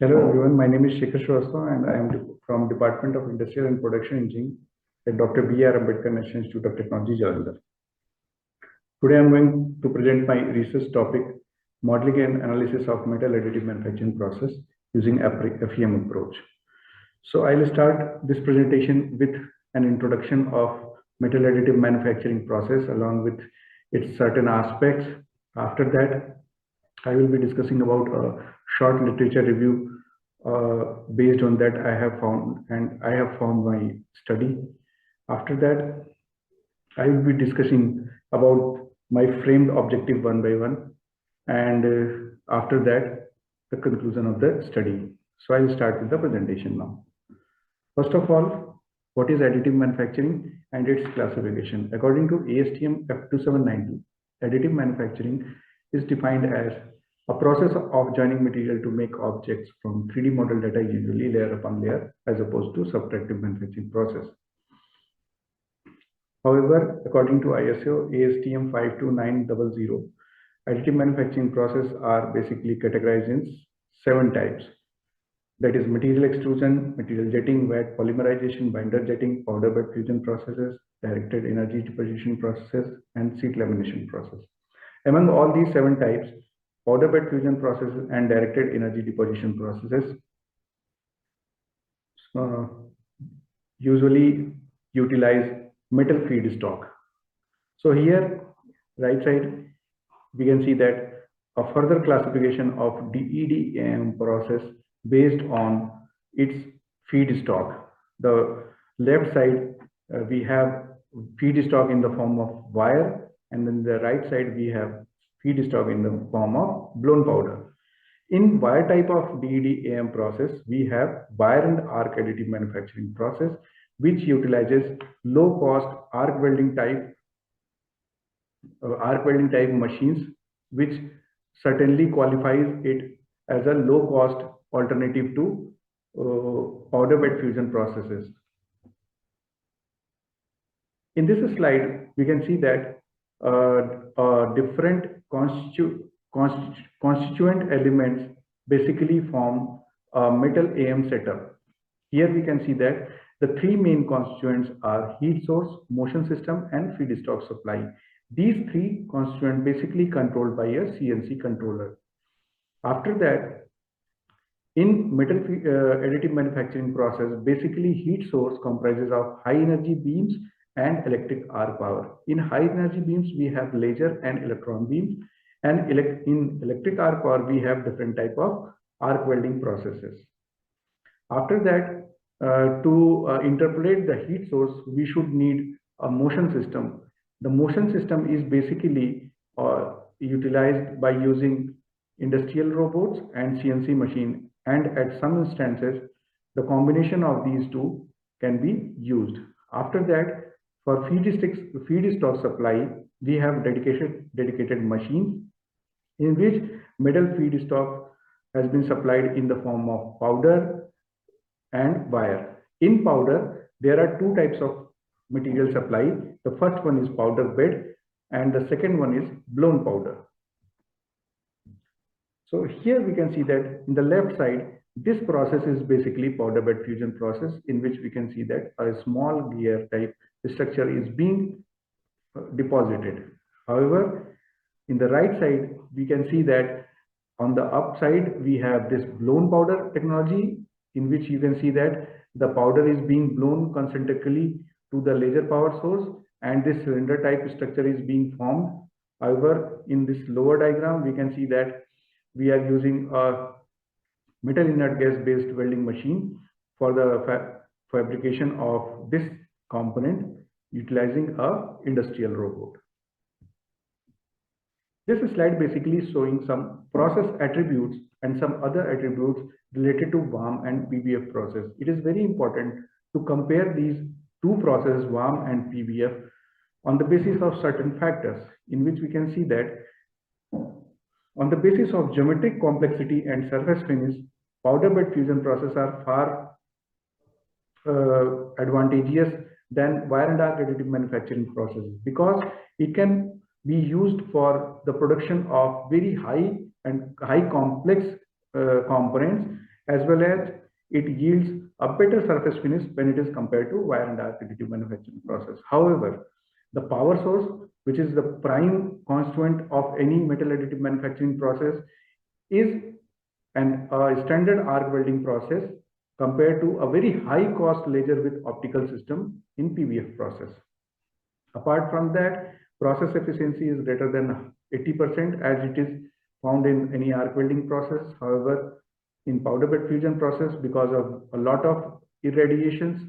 Hello everyone, my name is Shekhar Shrivastava and I am from Department of Industrial and Production Engineering at Dr. B.R. Ambedkar National Institute of Technology, Jalandhar. Today I am going to present my research topic, Modeling and Analysis of Metal Additive Manufacturing Process using FEM approach. So I will start this presentation with an introduction of metal additive manufacturing process along with its certain aspects. After that, I will be discussing about a short literature review based on that I have found my study. After that, I will be discussing about my framed objective one by one, and after that, the conclusion of the study. So I will start with the presentation now. First of all, what is additive manufacturing and its classification? According to ASTM F2792, additive manufacturing is defined as a process of joining material to make objects from 3D model data, usually layer upon layer, as opposed to subtractive manufacturing process. However, according to ISO ASTM 52900, additive manufacturing processes are basically categorized in 7 types. That is material extrusion, material jetting, wet polymerization, binder jetting, powder bed fusion processes, directed energy deposition process, and sheet lamination process. Among all these 7 types, powder bed fusion processes and directed energy deposition processes usually utilize metal feedstock. So here, right side, we can see that a further classification of DED process based on its feedstock. The left side, we have feedstock in the form of wire, and then the right side, we have feedstock in the form of blown powder. In wire type of DED process, we have wire and arc additive manufacturing process, which utilizes low cost arc welding type machines, which certainly qualifies it as a low cost alternative to powder bed fusion processes. In this slide, we can see that different constituent elements basically form a metal AM setup. Here we can see that the 3 main constituents are heat source, motion system, and feedstock supply. These 3 constituents basically controlled by a CNC controller. After that, in metal additive manufacturing process, basically heat source comprises of high energy beams and electric arc power. In high energy beams, we have laser and electron beams, and in electric arc power, we have different type of arc welding processes. After that, to interpolate the heat source, we should need a motion system. The motion system is basically utilized by using industrial robots and CNC machine, and at some instances, the combination of these two can be used. After that, for feedstock supply, we have dedicated machines in which metal feedstock has been supplied in the form of powder and wire. In powder, there are 2 types of material supply. The first one is powder bed, and the second one is blown powder. So here we can see that in the left side, this process is basically powder bed fusion process, in which we can see that a small gear type structure is being deposited. However, in the right side, we can see that on the upside, we have this blown powder technology, in which you can see that the powder is being blown concentrically to the laser power source, and this cylinder type structure is being formed. However, in this lower diagram, we can see that we are using a metal inert gas based welding machine for the fabrication of this component utilizing a industrial robot. This slide basically is showing some process attributes and some other attributes related to WAAM and PBF process. It is very important to compare these 2 processes, WAAM and PBF, on the basis of certain factors, in which we can see that on the basis of geometric complexity and surface finish, powder bed fusion processes are far advantageous than wire and arc additive manufacturing processes, because it can be used for the production of very high complex components as well as it yields a better surface finish when it is compared to wire and arc additive manufacturing process. However, the power source, which is the prime constituent of any metal additive manufacturing process, is a standard arc welding process compared to a very high cost laser with optical system in PBF process. Apart from that, process efficiency is greater than 80% as it is found in any arc welding process. However, in powder bed fusion process, because of a lot of irradiations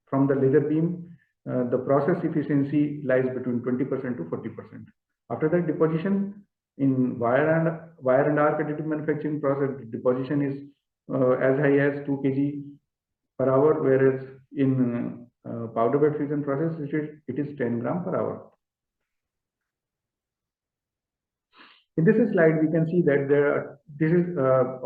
from the laser beam, the process efficiency lies between 20% to 40%. After that, deposition in wire and arc additive manufacturing process, deposition is as high as 2 kg per hour, whereas in powder bed fusion process it is 10 gram per hour. In this slide, we can see that this is a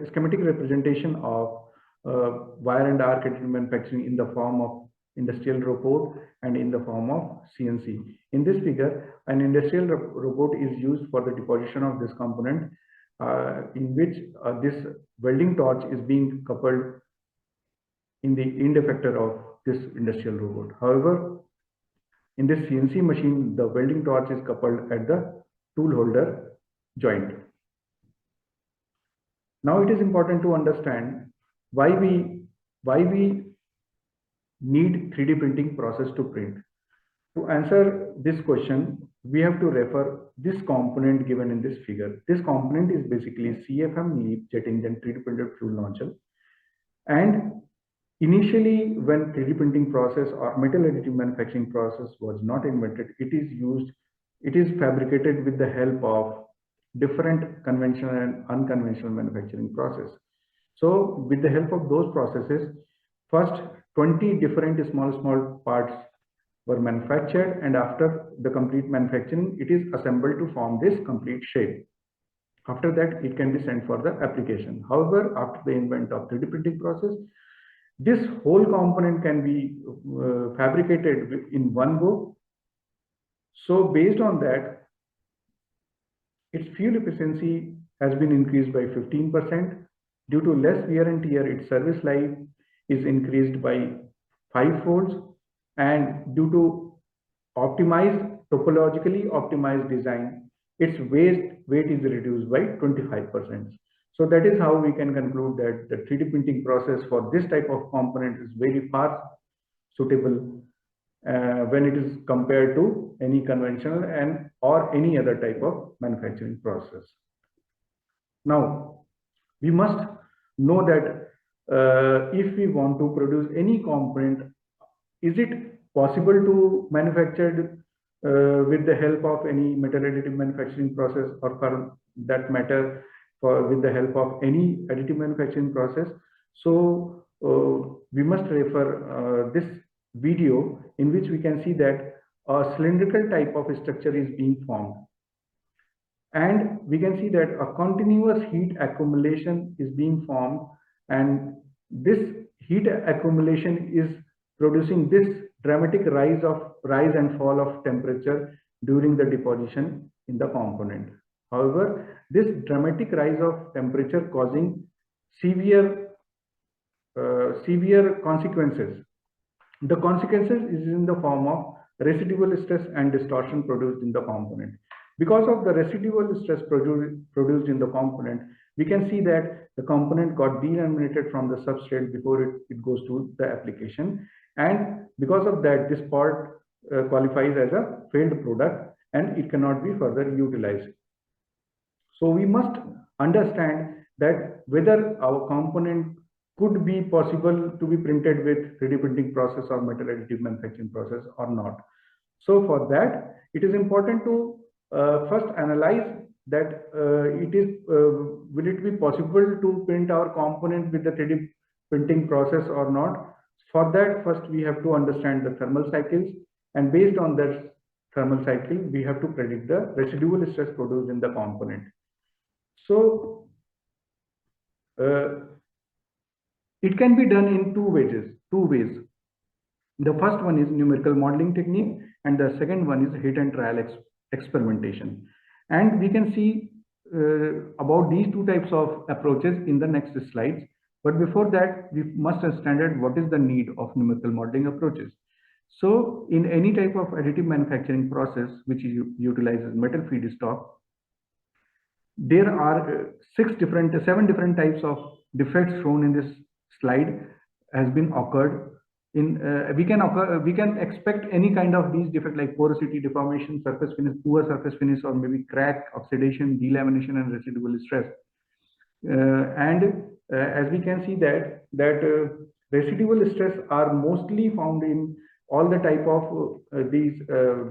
schematic representation of wire and arc additive manufacturing in the form of industrial robot and in the form of CNC. In this figure, an industrial robot is used for the deposition of this component, in which this welding torch is being coupled in the end effector of this industrial robot. However, in this CNC machine, the welding torch is coupled at the tool holder joint. Now it is important to understand why we need 3D printing process to print. To answer this question, we have to refer this component given in this figure. This component is basically CFM LEAP jet engine 3D printed fuel nozzle. And initially, when 3D printing process or metal additive manufacturing process was not invented, it is fabricated with the help of different conventional and unconventional manufacturing process. So with the help of those processes, first 20 different small parts were manufactured, and after the complete manufacturing, it is assembled to form this complete shape. After that, it can be sent for the application. However, after the invent of 3D printing process, this whole component can be fabricated in one go. So based on that, its fuel efficiency has been increased by 15%. Due to less wear and tear, its service life is increased by 5 folds, and due to topologically optimized design, its weight is reduced by 25%. So that is how we can conclude that the 3D printing process for this type of component is very far suitable when it is compared to any conventional or any other type of manufacturing process. Now, we must know that if we want to produce any component, is it possible to manufacture with the help of any metal additive manufacturing process, or for that matter, with the help of any additive manufacturing process? So we must refer this video in which we can see that a cylindrical type of structure is being formed. And we can see that a continuous heat accumulation is being formed, and this heat accumulation is producing this dramatic rise and fall of temperature during the deposition in the component. However, this dramatic rise of temperature causing severe consequences. The consequences is in the form of residual stress and distortion produced in the component. Because of the residual stress produced in the component, we can see that the component got delaminated from the substrate before it goes to the application. And because of that, this part qualifies as a failed product and it cannot be further utilized. So we must understand that whether our component could be possible to be printed with 3D printing process or metal additive manufacturing process or not. So for that, it is important to first analyze that will it be possible to print our component with the 3D printing process or not. For that, first we have to understand the thermal cycles, and based on that thermal cycle, we have to predict the residual stress produced in the component. So it can be done in two ways. The first one is numerical modeling technique, and the second one is hit and trial experimentation. And we can see about these two types of approaches in the next slides. But before that, we must understand what is the need of numerical modeling approaches. So in any type of additive manufacturing process which utilizes metal feedstock, there are seven different types of defects shown in this slide has been occurred. We can expect any kind of these defects like porosity, deformation, surface finish, poor surface finish, or maybe crack, oxidation, delamination, and residual stress. As we can see that residual stress are mostly found in all the type of these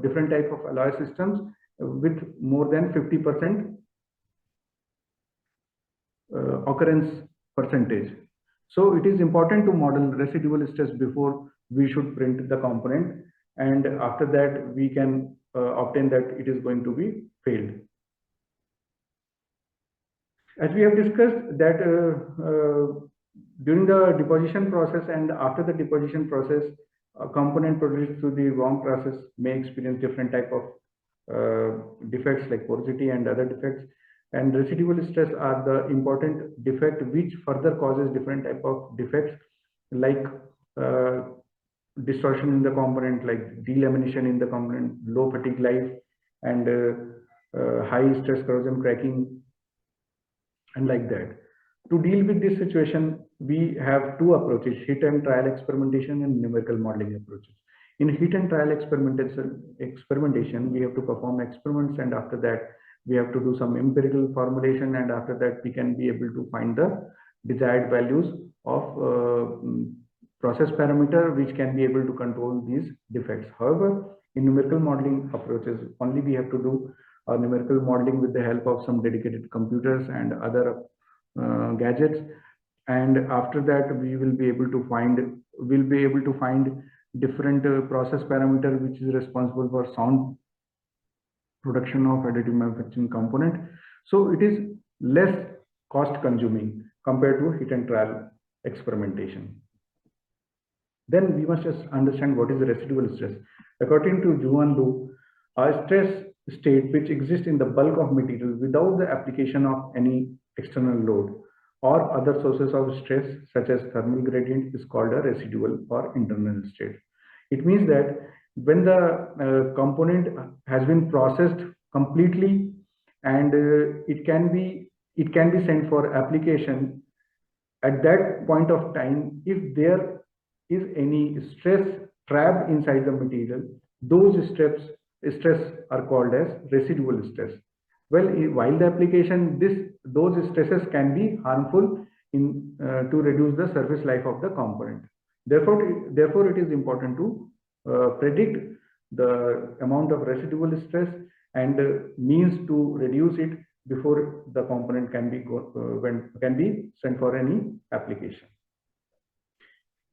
different type of alloy systems with more than 50% occurrence percentage. So it is important to model residual stress before we should print the component, and after that we can obtain that it is going to be failed. As we have discussed that during the deposition process and after the deposition process, a component produced through the WAAM process may experience different type of defects like porosity and other defects. And residual stress are the important defect which further causes different type of defects like distortion in the component, like delamination in the component, low fatigue life, and high stress corrosion cracking, and like that. To deal with this situation, we have two approaches: hit and trial experimentation and numerical modeling approaches. In hit and trial experimentation, we have to perform experiments, and after that we have to do some empirical formulation, and after that we can be able to find the desired values of process parameter which can be able to control these defects. However, in numerical modeling approaches, only we have to do numerical modeling with the help of some dedicated computers and other gadgets, and after that we will be able to find different process parameter which is responsible for sound production of additive manufacturing component. So it is less cost consuming compared to hit and trial experimentation. Then we must just understand what is the residual stress. According to Juan Lu, a stress state which exists in the bulk of material without the application of any external load or other sources of stress such as thermal gradient is called a residual or internal state. It means that when the component has been processed completely and it can be sent for application, at that point of time, if there is any stress trapped inside the material, those stress are called as residual stress. Well, while the application, those stresses can be harmful to reduce the surface life of the component. Therefore, it is important to predict the amount of residual stress and means to reduce it before the component can be sent for any application.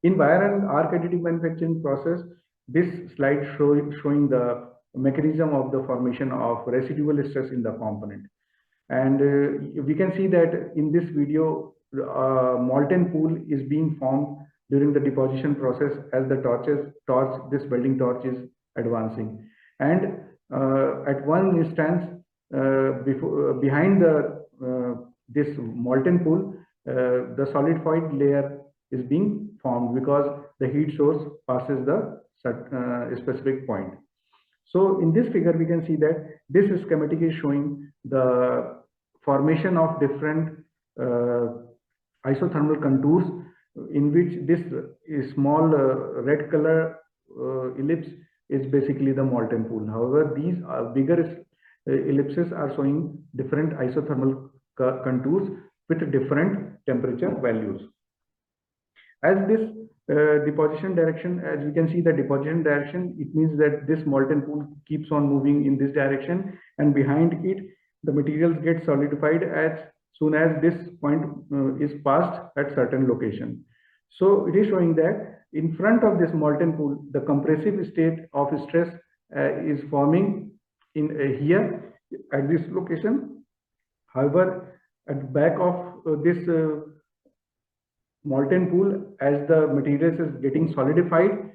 In wire and arc additive manufacturing process, this slide showing the mechanism of the formation of residual stress in the component, and we can see that in this video molten pool is being formed during the deposition process as the this welding torch is advancing, and at one instance behind this molten pool the solidified layer is being formed because the heat source passes the specific point. So in this figure we can see that this schematic is showing the formation of different isothermal contours in which this small red color ellipse is basically the molten pool. However, these bigger ellipses are showing different isothermal contours with different temperature values. As this deposition direction, as you can see the deposition direction, it means that this molten pool keeps on moving in this direction, and behind it the materials get solidified as soon as this point is passed at certain location. So it is showing that in front of this molten pool, the compressive state of stress is forming in here at this location. However, at the back of this molten pool, as the materials is getting solidified,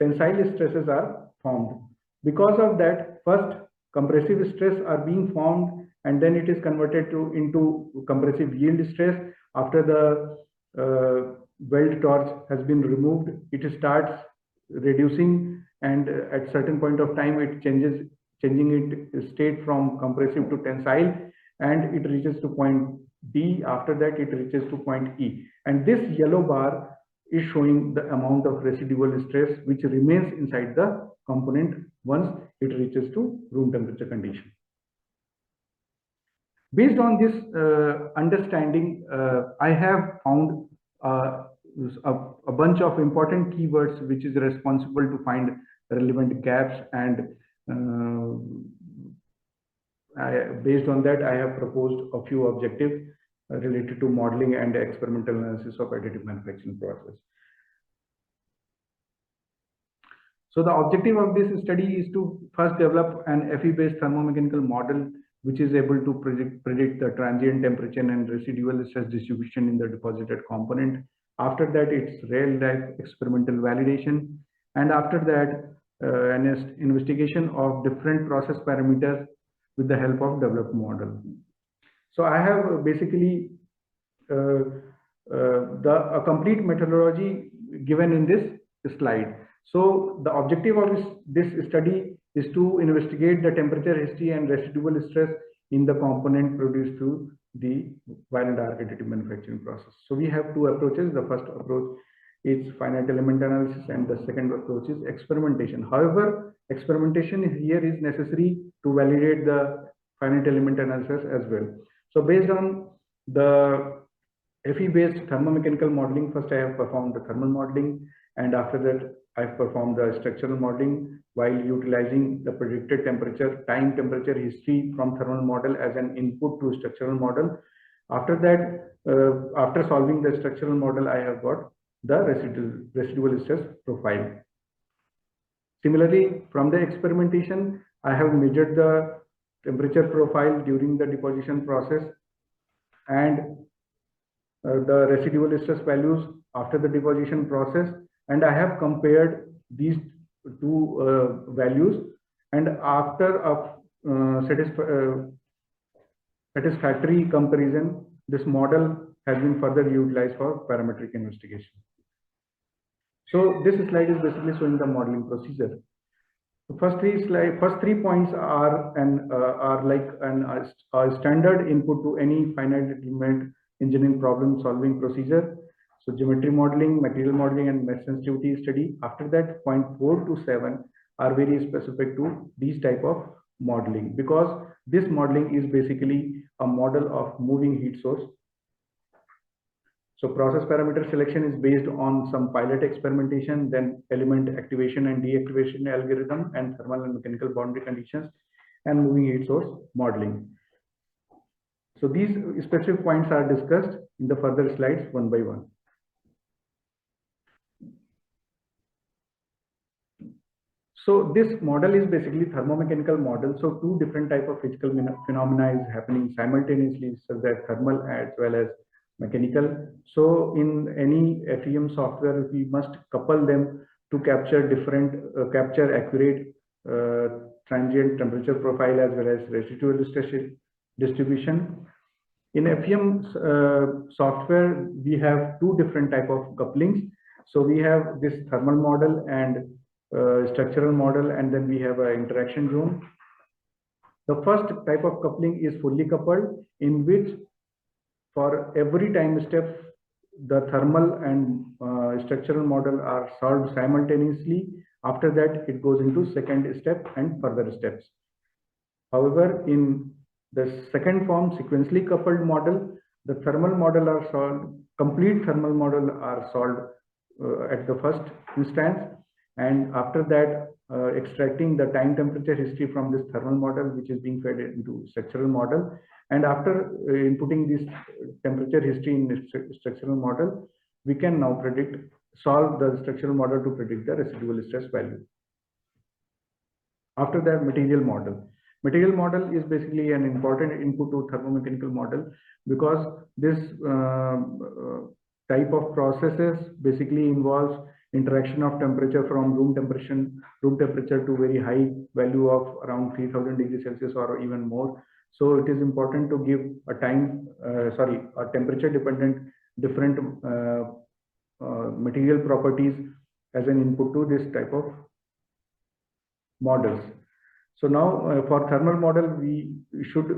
tensile stresses are formed. Because of that, first compressive stress are being formed, and then it is converted into compressive yield stress. After the weld torch has been removed, it starts reducing, and at certain point of time it changing its state from compressive to tensile, and it reaches to point D. After that it reaches to point E, and this yellow bar is showing the amount of residual stress which remains inside the component once it reaches to room temperature condition. Based on this understanding, I have found a bunch of important keywords which is responsible to find relevant gaps, and based on that I have proposed a few objectives related to modeling and experimental analysis of additive manufacturing process. So the objective of this study is to first develop an FE-based thermomechanical model which is able to predict the transient temperature and residual stress distribution in the deposited component. After that, it's real-life experimental validation, and after that, an investigation of different process parameters with the help of developed model. So I have basically a complete methodology given in this slide. So the objective of this study is to investigate the temperature history and residual stress in the component produced through the wire and arc additive manufacturing process. So we have two approaches. The first approach is finite element analysis, and the second approach is experimentation. However, experimentation here is necessary to validate the finite element analysis as well. So based on the FE-based thermomechanical modeling, first I have performed the thermal modeling, and after that I have performed the structural modeling while utilizing the predicted temperature, time temperature history from thermal model as an input to structural model. After that, after solving the structural model, I have got the residual stress profile. Similarly, from the experimentation, I have measured the temperature profile during the deposition process and the residual stress values after the deposition process, and I have compared these two values, and after a satisfactory comparison, this model has been further utilized for parametric investigation. So this slide is basically showing the modeling procedure. The first three points are like a standard input to any finite element engineering problem solving procedure. So geometry modeling, material modeling, and mesh sensitivity study. After that, point 4 to 7 are very specific to these type of modeling, because this modeling is basically a model of moving heat source. So process parameter selection is based on some pilot experimentation, then element activation and deactivation algorithm, and thermal and mechanical boundary conditions, and moving heat source modeling. So these specific points are discussed in the further slides one by one. So this model is basically thermomechanical model. So two different type of physical phenomena is happening simultaneously, such as thermal as well as mechanical. So in any FEM software, we must couple them to capture capture accurate transient temperature profile as well as residual stress distribution. In FEM software, we have two different type of couplings. So we have this thermal model and structural model, and then we have an interaction zone. The first type of coupling is fully coupled, in which for every time step, the thermal and structural model are solved simultaneously. After that, it goes into second step and further steps. However, in the second form, sequentially coupled model, the thermal model are solved, complete thermal model are solved at the first instance, and after that, extracting the time temperature history from this thermal model, which is being fed into structural model, and after inputting this temperature history in the structural model, we can now solve the structural model to predict the residual stress value. After that, material model. Material model is basically an important input to thermomechanical model, because this type of processes basically involves interaction of temperature from room temperature to very high value of around 3000 degrees Celsius or even more. So it is important to give a temperature dependent different material properties as an input to this type of models. So now for thermal model, we should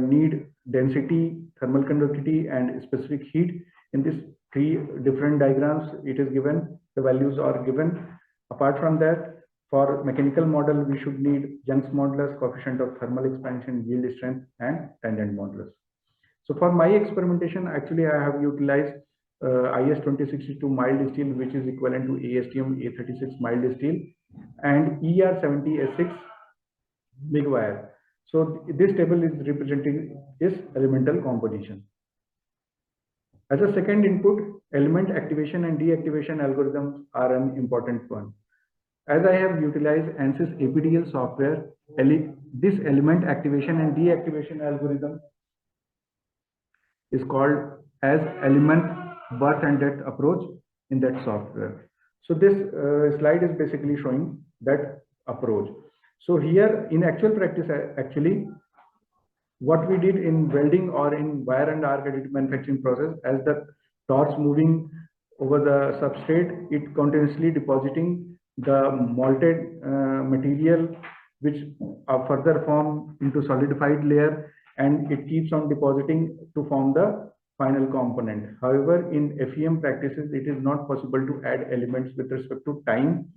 need density, thermal conductivity, and specific heat. In these three different diagrams, it is given, the values are given. Apart from that, for mechanical model, we should need Young's modulus, coefficient of thermal expansion, yield strength, and tangent modulus. So for my experimentation, actually I have utilized IS 2062 mild steel, which is equivalent to ASTM A36 mild steel, and ER 70 S6 big wire. So this table is representing this elemental composition. As a second input, element activation and deactivation algorithms are an important one. As I have utilized ANSYS APDL software, this element activation and deactivation algorithm is called as element birth and death approach in that software. So this slide is basically showing that approach. So here in actual practice, actually, what we did in welding or in wire and arc additive manufacturing process, as the torch moving over the substrate, it continuously depositing the molten material, which are further formed into solidified layer, and it keeps on depositing to form the final component. However, in FEM practices, it is not possible to add elements with respect to time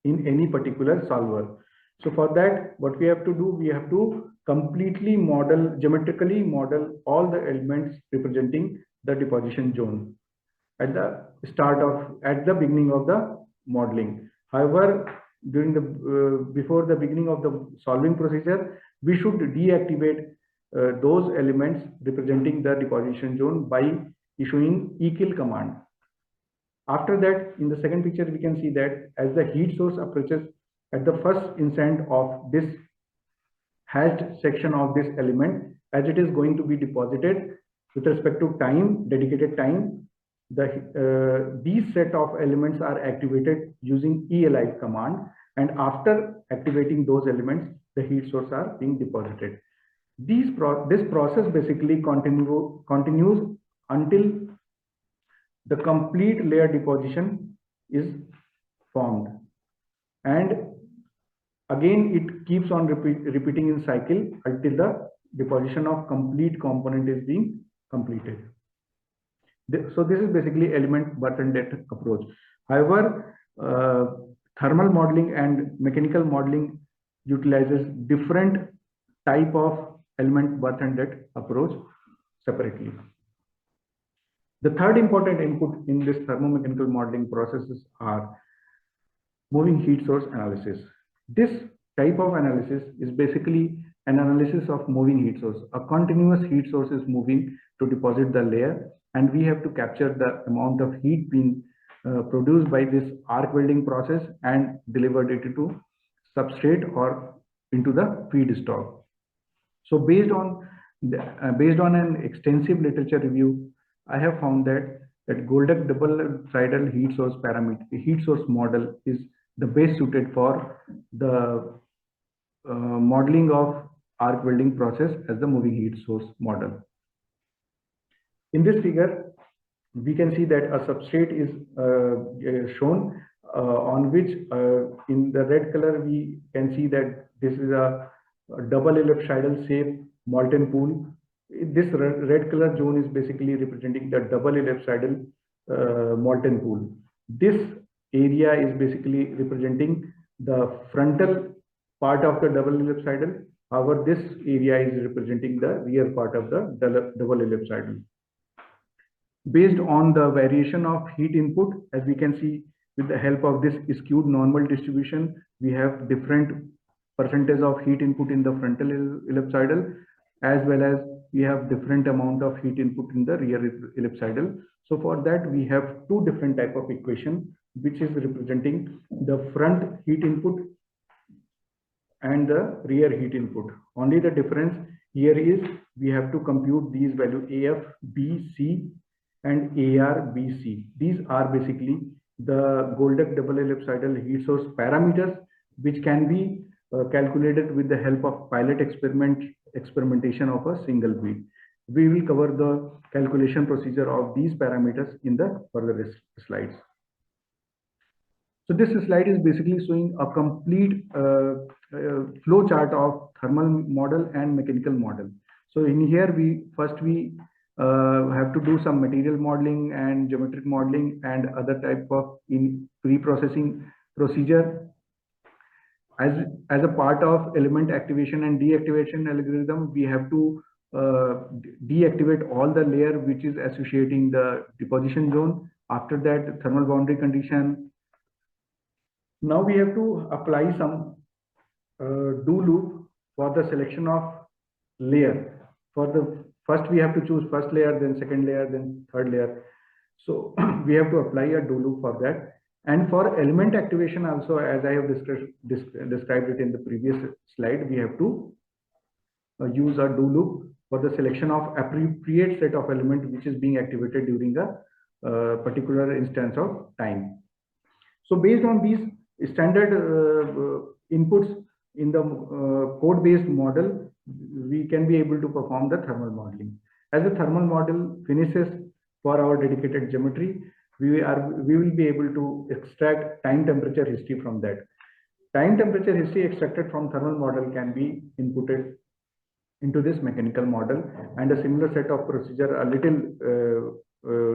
in any particular solver. So for that, what we have to do, we have to completely model, geometrically model all the elements representing the deposition zone at the beginning of the modeling. However, during the before the beginning of the solving procedure, we should deactivate those elements representing the deposition zone by issuing ekill command. After that, in the second picture, we can see that as the heat source approaches at the first instant of this hashed section of this element, as it is going to be deposited with respect to time, dedicated time, these set of elements are activated using ELI command, and after activating those elements, the heat source are being deposited. This process basically continues until the complete layer deposition is formed, and again it keeps on repeating in cycle until the deposition of complete component is being completed. So this is basically element birth and death approach. However, thermal modeling and mechanical modeling utilizes different type of element birth and death approach separately. The third important input in this thermomechanical modeling processes are moving heat source analysis. This type of analysis is basically an analysis of moving heat source. A continuous heat source is moving to deposit the layer, and we have to capture the amount of heat being produced by this arc welding process and delivered it to substrate or into the feedstock. So based on an extensive literature review, I have found that Goldak double-sided heat source model is the best suited for the modeling of arc welding process as the moving heat source model. In this figure, we can see that a substrate is shown on which in the red color we can see that this is a double ellipsoidal shape molten pool. This red color zone is basically representing the double ellipsoidal molten pool. This area is basically representing the frontal part of the double ellipsoidal. However, this area is representing the rear part of the double ellipsoidal. Based on the variation of heat input, as we can see with the help of this skewed normal distribution, we have different percentage of heat input in the frontal ellipsoidal, as well as we have different amount of heat input in the rear ellipsoidal. So for that, we have two different type of equation, which is representing the front heat input and the rear heat input. Only the difference here is we have to compute these values AF, B, C and AR, B, C. These are basically the Goldak double ellipsoidal heat source parameters, which can be calculated with the help of pilot experiment experimentation of a single bead. We will cover the calculation procedure of these parameters in the further slides. So this slide is basically showing a complete flow chart of thermal model and mechanical model. So in here, we have to do some material modeling and geometric modeling and other type of pre-processing procedure. As a part of element activation and deactivation algorithm, we have to deactivate all the layer which is associating the deposition zone. After that, thermal boundary condition. Now we have to apply some do loop for the selection of layer. For the first, we have to choose first layer, then second layer, then third layer. So we have to apply a do loop for that. And for element activation also, as I have described it in the previous slide, we have to use a do loop for the selection of appropriate set of element which is being activated during the particular instance of time. So based on these standard inputs in the code-based model, we can be able to perform the thermal modeling. As the thermal model finishes for our dedicated geometry, we will be able to extract time temperature history from that. Time temperature history extracted from thermal model can be inputted into this mechanical model, and a similar set of procedure, a little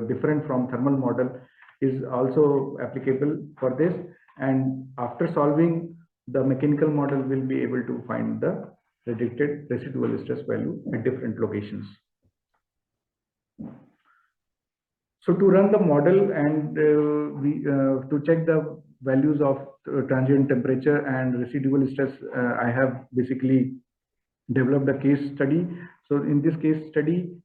different from thermal model, is also applicable for this. And after solving, the mechanical model will be able to find the predicted residual stress value at different locations. So to run the model and to check the values of transient temperature and residual stress, I have basically developed a case study. So in this case study,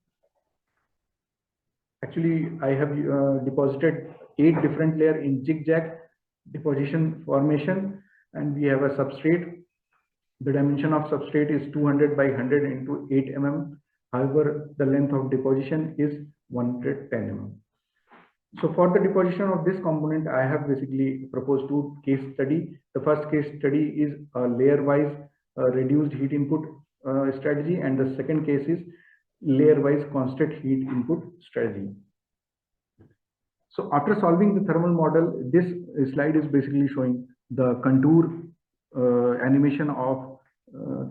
actually I have deposited 8 different layers in zigzag deposition formation, and we have a substrate. The dimension of substrate is 200 by 100 into 8 mm. However, the length of deposition is 110 mm. So for the deposition of this component, I have basically proposed 2 case studies. The first case study is a layer-wise reduced heat input strategy, and the second case is layer-wise constant heat input strategy. So after solving the thermal model, this slide is basically showing the contour animation of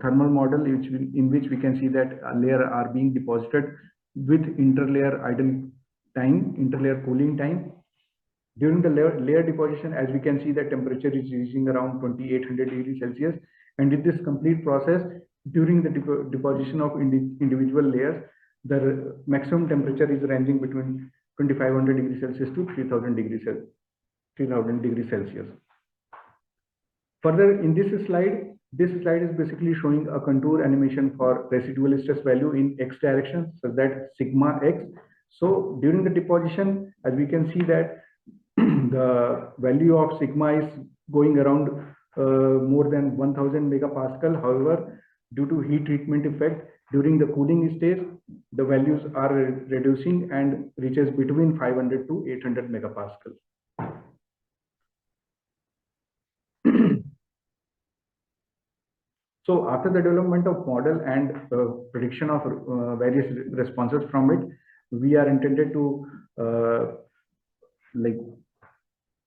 thermal model, in which we can see that a layer are being deposited with interlayer idle time, interlayer cooling time. During the layer deposition, as we can see, that temperature is reaching around 2800 degrees Celsius, and in this complete process, during the deposition of individual layers, the maximum temperature is ranging between 2500 degrees Celsius to 3000 degrees Celsius. Further, in this slide is basically showing a contour animation for residual stress value in x direction, so that sigma x. So during the deposition, as we can see that the value of sigma is going around more than 1000 megapascal. However, due to heat treatment effect, during the cooling stage, the values are reducing and reaches between 500 to 800 megapascal. So after the development of model and prediction of various responses from it, we are intended to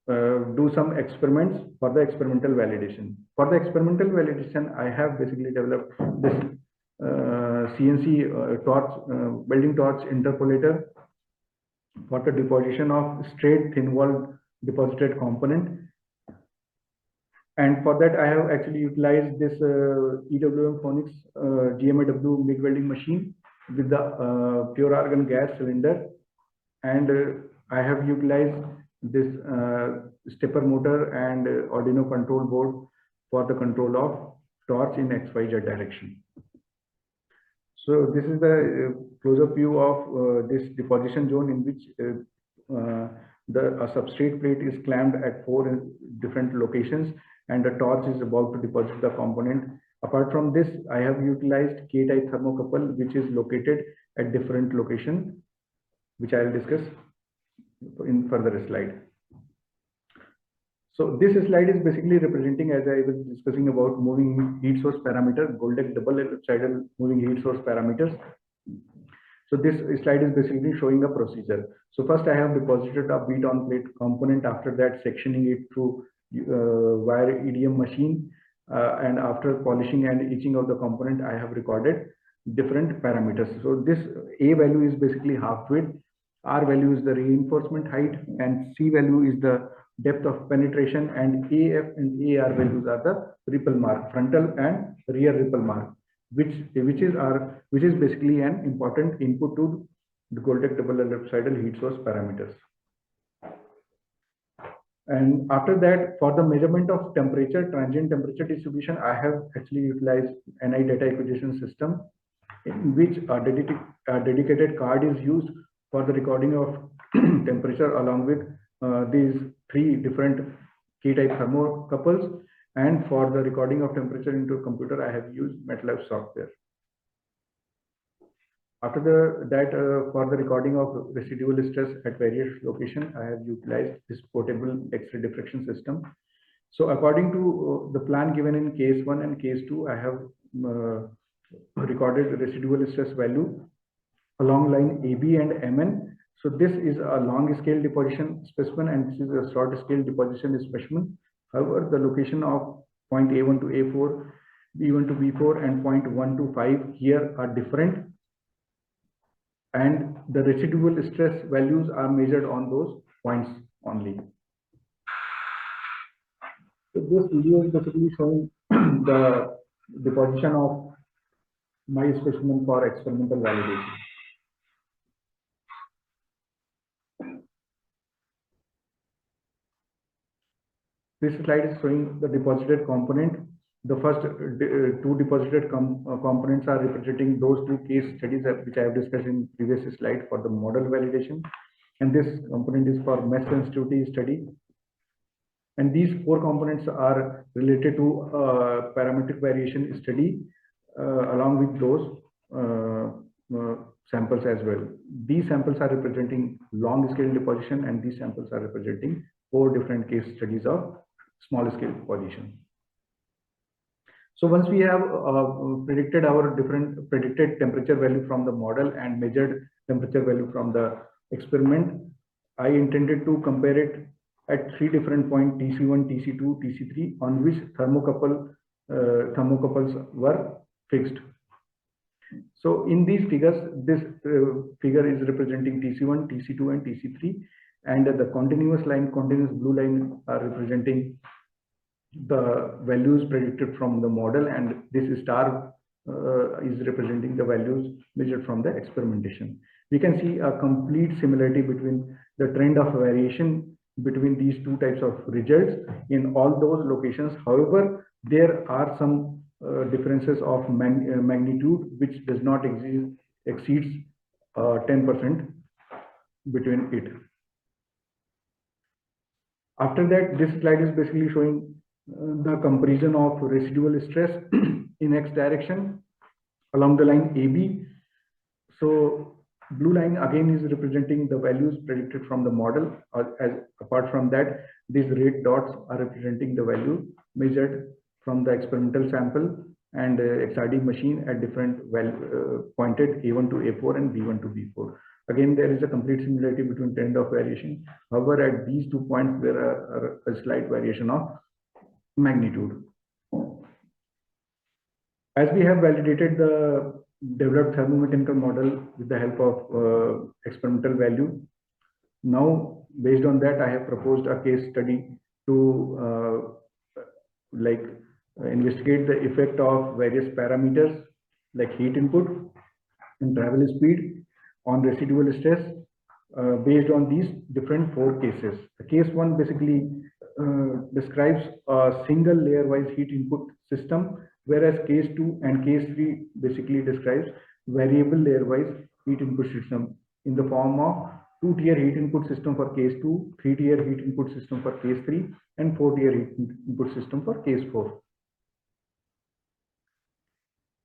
do some experiments for the experimental validation. For the experimental validation, I have basically developed this CNC welding torch interpolator for the deposition of straight thin wall deposited component. And for that, I have actually utilized this EWM Phonics GMAW MIG welding machine with the pure argon gas cylinder, and I have utilized this stepper motor and Arduino control board for the control of torch in XYZ direction. So this is the close-up view of this deposition zone, in which a substrate plate is clamped at 4 different locations, and the torch is about to deposit the component. Apart from this, I have utilized K-type thermocouple, which is located at different locations, which I will discuss in further slide. So this slide is basically representing, as I was discussing about moving heat source parameter, Goldak double ellipsoidal moving heat source parameters. So this slide is basically showing a procedure. So first I have deposited a bead on plate component. After that, sectioning it through wire EDM machine, and after polishing and etching of the component, I have recorded different parameters. So this A value is basically half width, R value is the reinforcement height, and C value is the depth of penetration, and AF and AR values are the ripple mark, frontal and rear ripple mark, which is basically an important input to the Goldak double ellipsoidal heat source parameters. And after that, for the measurement of temperature, transient temperature distribution, I have actually utilized NI data acquisition system, in which a dedicated card is used for the recording of temperature along with these three different key-type thermocouples. And for the recording of temperature into a computer, I have used MATLAB software. After that, for the recording of residual stress at various locations, I have utilized this portable X-ray diffraction system. So according to the plan given in case 1 and case 2, I have recorded residual stress value along line AB and MN. So this is a long scale deposition specimen, and this is a short scale deposition specimen. However, the location of point A1 to A4, B1 to B4, and point 1 to 5 here are different, and the residual stress values are measured on those points only. So this video is basically showing the deposition of my specimen for experimental validation. This slide is showing the deposited component. The first two deposited components are representing those two case studies which I have discussed in previous slide for the model validation. And this component is for mesh sensitivity study. And these four components are related to parametric variation study along with those samples as well. These samples are representing long scale deposition, and these samples are representing 4 different case studies of small scale deposition. So once we have predicted our predicted temperature value from the model and measured temperature value from the experiment, I intended to compare it at 3 different points, TC1, TC2, TC3, on which thermocouples were fixed. So in these figures, this figure is representing TC1, TC2, and TC3, and the continuous blue line are representing the values predicted from the model, and this star is representing the values measured from the experimentation. We can see a complete similarity between the trend of variation between these two types of results in all those locations. However, there are some differences of magnitude which does not exceeds 10% between it. After that, this slide is basically showing the comparison of residual stress in X direction along the line AB. So blue line again is representing the values predicted from the model. As apart from that, these red dots are representing the value measured from the experimental sample and XRD machine at different pointed A1 to A4 and B1 to B4. Again, there is a complete similarity between trend of variation. However, at these 2 points, there are a slight variation of magnitude. As we have validated the developed thermo-mechanical model with the help of experimental value, now based on that, I have proposed a case study to investigate the effect of various parameters like heat input and travel speed on residual stress based on these different 4 cases. The case 1 basically describes a single layer wise heat input system, whereas case 2 and case 3 basically describes variable layer wise heat input system in the form of 2-tier heat input system for case 2, 3-tier heat input system for case 3, and 4-tier heat input system for case 4.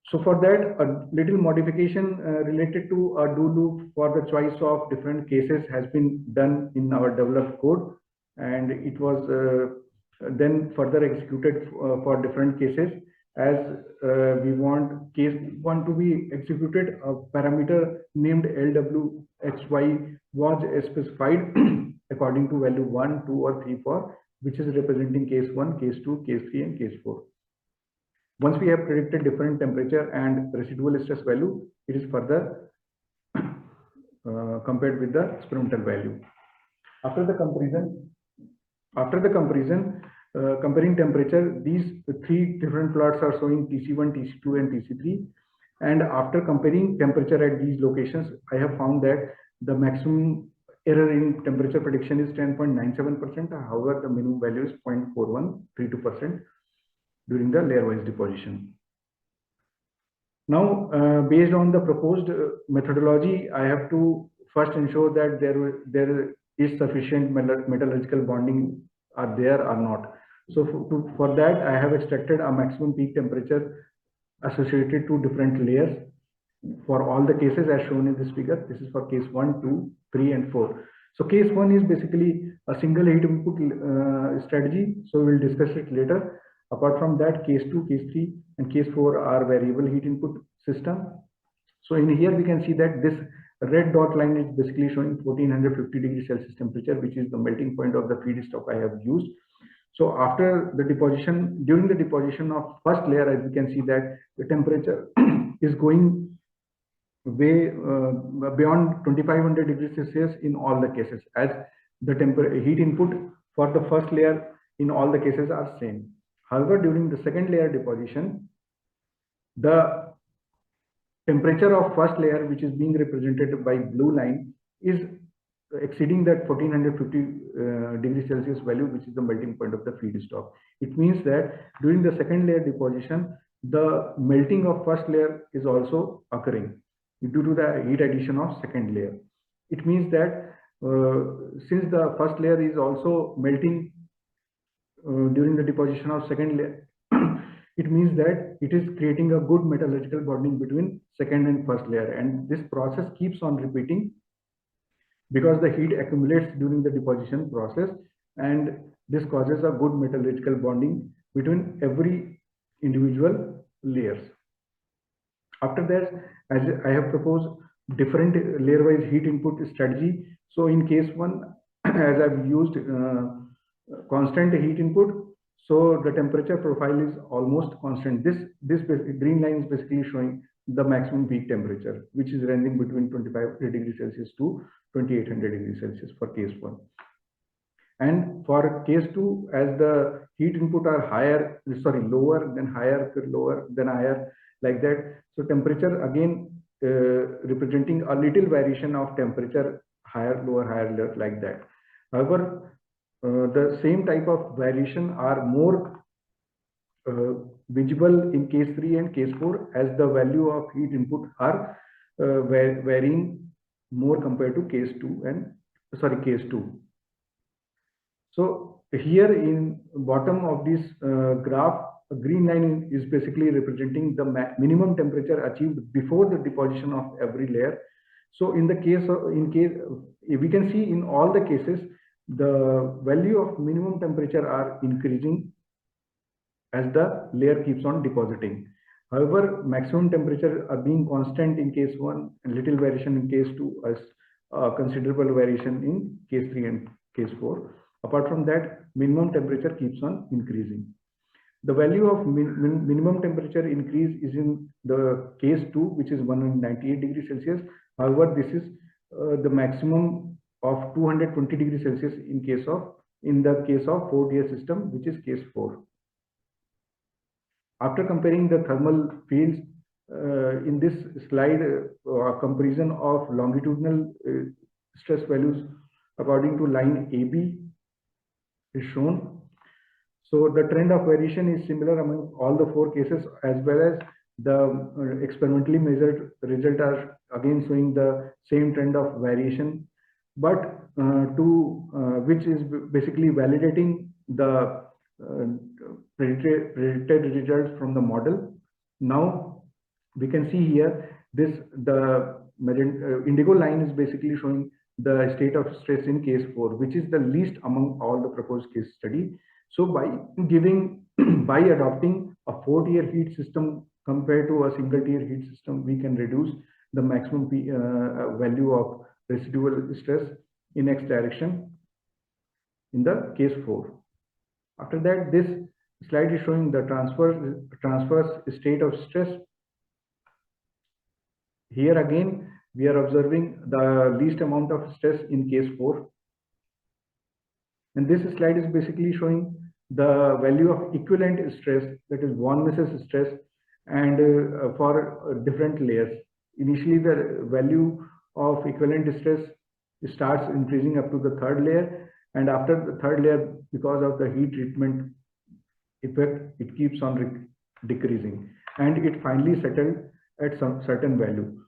So for that, a little modification related to a do loop for the choice of different cases has been done in our developed code, and it was then further executed for different cases. As we want case 1 to be executed, a parameter named LWHY was specified according to value 1, 2, or 3, 4, which is representing case 1, case 2, case 3, and case 4. Once we have predicted different temperature and residual stress value, it is further compared with the experimental value. After the comparison, comparing temperature, these 3 different plots are showing TC1, TC2, and TC3. And after comparing temperature at these locations, I have found that the maximum error in temperature prediction is 10.97%. However, the minimum value is 0.4132% during the layer-wise deposition. Now, based on the proposed methodology, I have to first ensure that there is sufficient metallurgical bonding are there or not. So for that, I have extracted a maximum peak temperature associated to different layers for all the cases as shown in this figure. This is for case 1, 2, 3, and 4. So case 1 is basically a single heat input strategy. So we will discuss it later. Apart from that, case 2, case 3, and case 4 are variable heat input system. So in here we can see that this red dot line is basically showing 1450 degrees Celsius temperature, which is the melting point of the feedstock I have used. So after the deposition, during the deposition of first layer, as we can see that the temperature is going way beyond 2500 degrees Celsius in all the cases, as the heat input for the first layer in all the cases are same. However, during the second layer deposition, the temperature of first layer, which is being represented by blue line, is exceeding that 1450 degrees Celsius value, which is the melting point of the feedstock. It means that during the second layer deposition, the melting of first layer is also occurring due to the heat addition of second layer. It means that since the first layer is also melting during the deposition of second layer, it means that it is creating a good metallurgical bonding between second and first layer, and this process keeps on repeating because the heat accumulates during the deposition process, and this causes a good metallurgical bonding between every individual layers. After that, as I have proposed different layer-wise heat input strategy. So in case 1, as I've used constant heat input, so the temperature profile is almost constant. This green line is basically showing the maximum peak temperature, which is ranging between 2500 degrees Celsius to 2800 degrees Celsius for case 1. And for case 2, as the heat input are lower, then higher, lower, then higher, like that. So temperature again representing a little variation of temperature, higher, lower, like that. However, the same type of variation are more visible in case 3 and case 4, as the value of heat input are varying more compared to case 2. So here in bottom of this graph, a green line is basically representing the minimum temperature achieved before the deposition of every layer. So in the case we can see in all the cases, the value of minimum temperature are increasing as the layer keeps on depositing. However, maximum temperature are being constant in case 1, and little variation in case 2, as considerable variation in case 3 and case 4. Apart from that, minimum temperature keeps on increasing. The value of minimum temperature increase is in the case 2, which is 198 degrees Celsius. However, this is the maximum of 220 degrees Celsius in the case of 4-tier system, which is case 4. After comparing the thermal fields, in this slide, a comparison of longitudinal stress values according to line AB is shown. So the trend of variation is similar among all the 4 cases, as well as the experimentally measured results are again showing the same trend of variation, but which is basically validating the predicted results from the model. Now we can see here the indigo line is basically showing the state of stress in case 4, which is the least among all the proposed case study. So by adopting a 4-tier heat system compared to a single-tier heat system, we can reduce the maximum value of residual stress in X direction in the case 4. After that, this slide is showing the transverse state of stress. Here again, we are observing the least amount of stress in case 4. And this slide is basically showing the value of equivalent stress, that is von Mises stress, and for different layers. Initially, the value of equivalent stress starts increasing up to the 3rd layer, and after the 3rd layer, because of the heat treatment effect, it keeps on decreasing, and it finally settled at some certain value.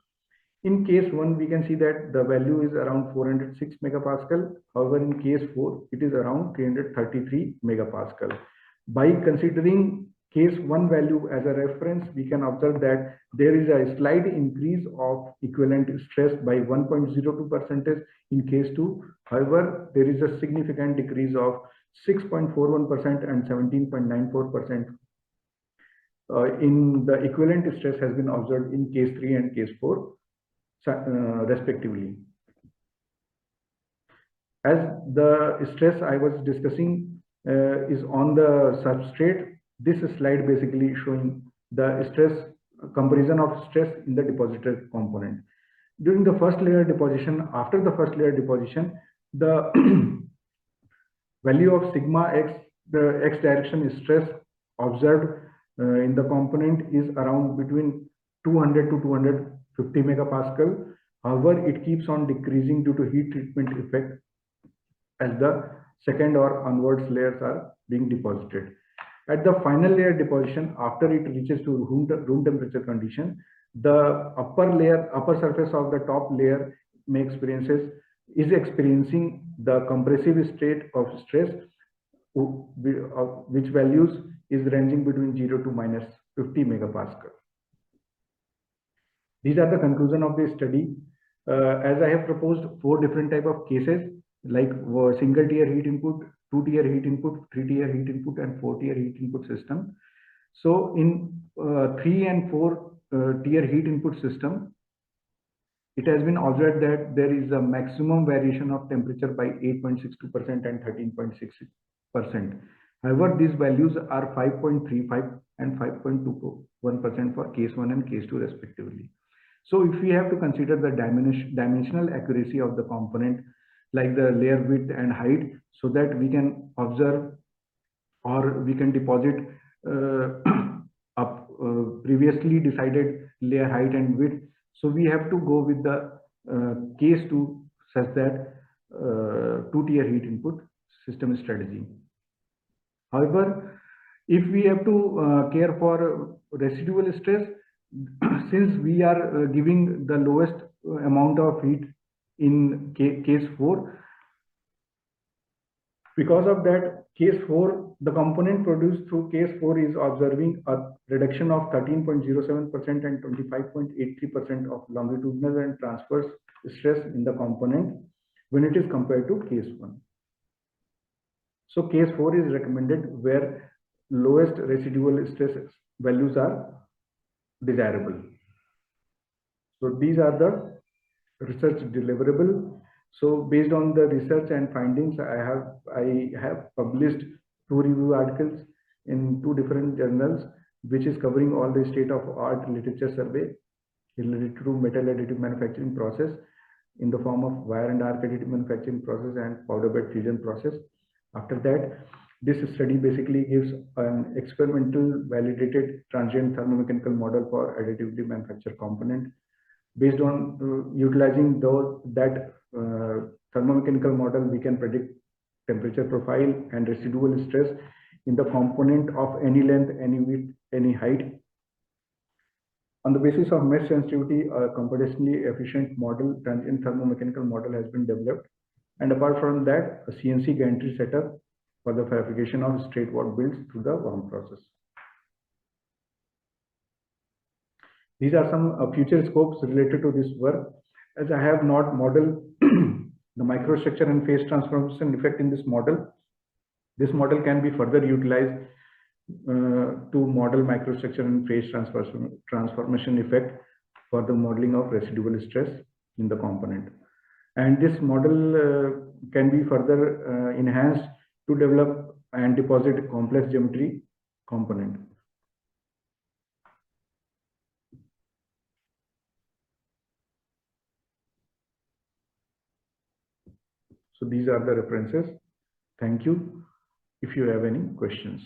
In case 1, we can see that the value is around 406 megapascal. However, in case 4, it is around 333 megapascal. By considering case 1 value as a reference, we can observe that there is a slight increase of equivalent stress by 1.02% in case 2. However, there is a significant decrease of 6.41% and 17.94% in the equivalent stress has been observed in case 3 and case 4. Respectively. As the stress I was discussing is on the substrate, this slide basically showing the stress comparison of stress in the deposited component. During the first layer deposition, after the first layer deposition, the value of sigma x, the x direction stress observed in the component is around between 200 to 250 megapascal. However, it keeps on decreasing due to heat treatment effect as the second or onwards layers are being deposited. At the final layer deposition, after it reaches to room temperature condition, the upper surface of the top layer is experiencing the compressive state of stress, which values is ranging between 0 to minus 50 megapascal. These are the conclusion of the study. As I have proposed 4 different type of cases, like single tier heat input, 2-tier heat input, 3-tier heat input, and 4-tier heat input system. So in 3 and 4 tier heat input system, it has been observed that there is a maximum variation of temperature by 8.62% and 13.6%. However, these values are 5.35 and 5.21% for case 1 and case 2 respectively. So if we have to consider the dimensional accuracy of the component, like the layer width and height, so that we can observe or we can deposit previously decided layer height and width. So we have to go with the case 2 such that 2-tier heat input system strategy. However, if we have to care for residual stress, since we are giving the lowest amount of heat in case 4, because of that, case 4, the component produced through case 4 is observing a reduction of 13.07% and 25.83% of longitudinal and transverse stress in the component when it is compared to case 1. So case 4 is recommended where lowest residual stress values are desirable. So these are the research deliverable. So based on the research and findings, I have published 2 review articles in 2 different journals, which is covering all the state of art literature survey related to metal additive manufacturing process in the form of wire and arc additive manufacturing process and powder bed fusion process. After that, this study basically gives an experimental validated transient thermo-mechanical model for additively manufactured component. Based on utilizing that thermo-mechanical model, we can predict temperature profile and residual stress in the component of any length, any width, any height. On the basis of mesh sensitivity, a computationally efficient model, transient thermo-mechanical model, has been developed. And apart from that, a CNC gantry setup for the fabrication of straight wall builds through the WAAM process. These are some future scopes related to this work. As I have not modeled the microstructure and phase transformation effect in this model, This model can be further utilized to model microstructure and phase transformation effect for the modeling of residual stress in the component. And this model can be further enhanced to develop and deposit complex geometry component. So these are the references. Thank you. If you have any questions.